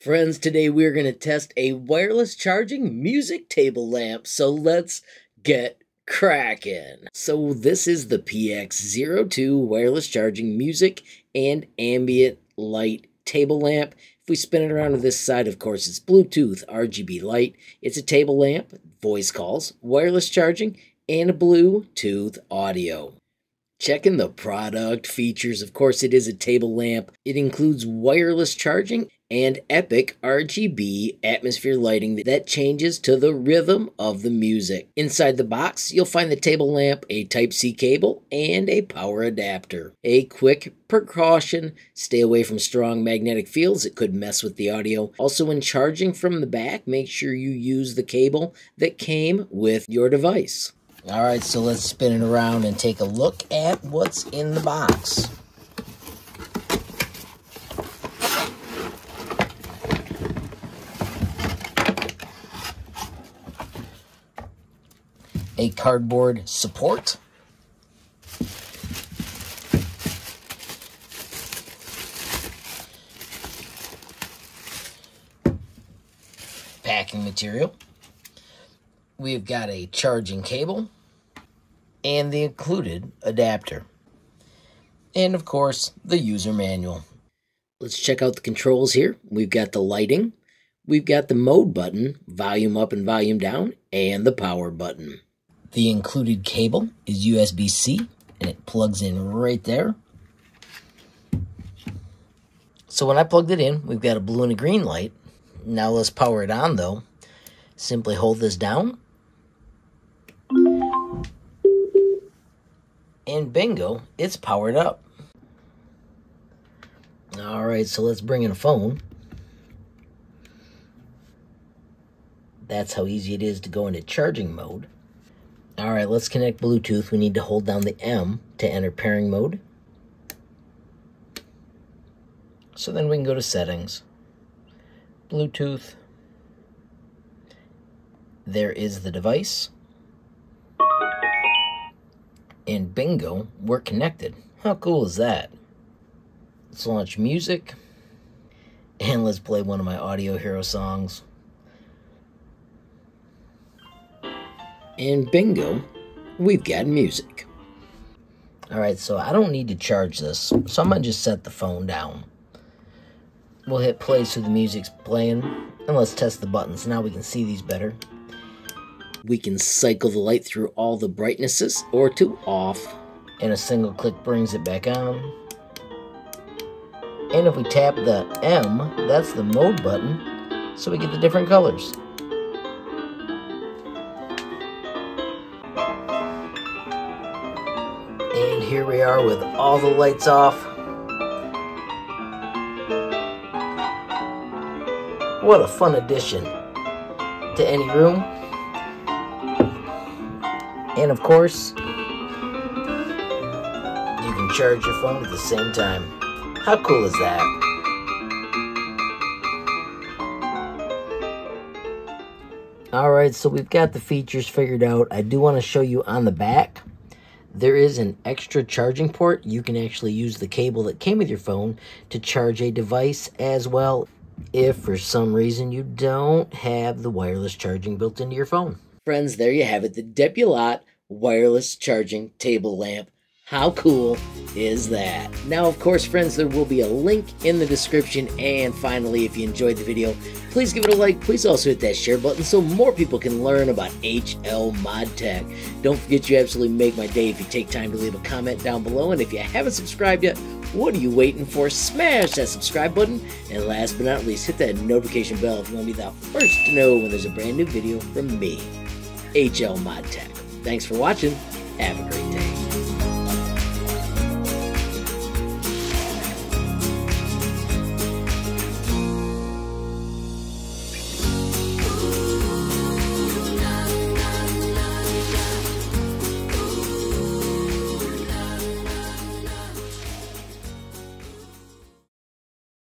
Friends, today we're going to test a wireless charging music table lamp, so let's get cracking. So this is the PX02 wireless charging music and ambient light table lamp. If we spin it around to this side, of course, it's Bluetooth RGB light. It's a table lamp, voice calls, wireless charging, and Bluetooth audio. Checking the product features, of course, it is a table lamp. It includes wireless charging and epic RGB atmosphere lighting that changes to the rhythm of the music. Inside the box, you'll find the table lamp, a Type-C cable, and a power adapter. A quick precaution, stay away from strong magnetic fields. It could mess with the audio. Also, when charging from the back, make sure you use the cable that came with your device. Alright, so let's spin it around and take a look at what's in the box. A cardboard support. Packing material. We've got a charging cable and the included adapter. And of course, the user manual. Let's check out the controls here. We've got the lighting. We've got the mode button, volume up and volume down, and the power button. The included cable is USB-C, and it plugs in right there. So when I plugged it in, we've got a blue and a green light. Now let's power it on, though. Simply hold this down. And bingo, it's powered up. Alright, so let's bring in a phone. That's how easy it is to go into charging mode. Alright, let's connect Bluetooth. We need to hold down the M to enter pairing mode. So then we can go to settings. Bluetooth. There is the device. And bingo, we're connected. How cool is that? Let's launch music. And let's play one of my Audio Hero songs. And bingo, we've got music. Alright, so I don't need to charge this, so I'm going to just set the phone down. We'll hit play so the music's playing, and let's test the buttons. Now we can see these better. We can cycle the light through all the brightnesses or to off, and a single click brings it back on. And if we tap the M, that's the mode button, so we get the different colors. And here we are with all the lights off. What a fun addition to any room. And of course, you can charge your phone at the same time. How cool is that? Alright, so we've got the features figured out. I do want to show you on the back. There is an extra charging port. You can actually use the cable that came with your phone to charge a device as well, if for some reason you don't have the wireless charging built into your phone. Friends, there you have it, the Depulat wireless charging table lamp. How cool is that? Now, of course, friends, there will be a link in the description. And finally, if you enjoyed the video, please give it a like. Please also hit that share button so more people can learn about HLModTech. Don't forget, you absolutely make my day if you take time to leave a comment down below. And if you haven't subscribed yet, what are you waiting for? Smash that subscribe button. And last but not least, hit that notification bell if you want to be the first to know when there's a brand new video from me, HLModTech. Thanks for watching. Have a great day.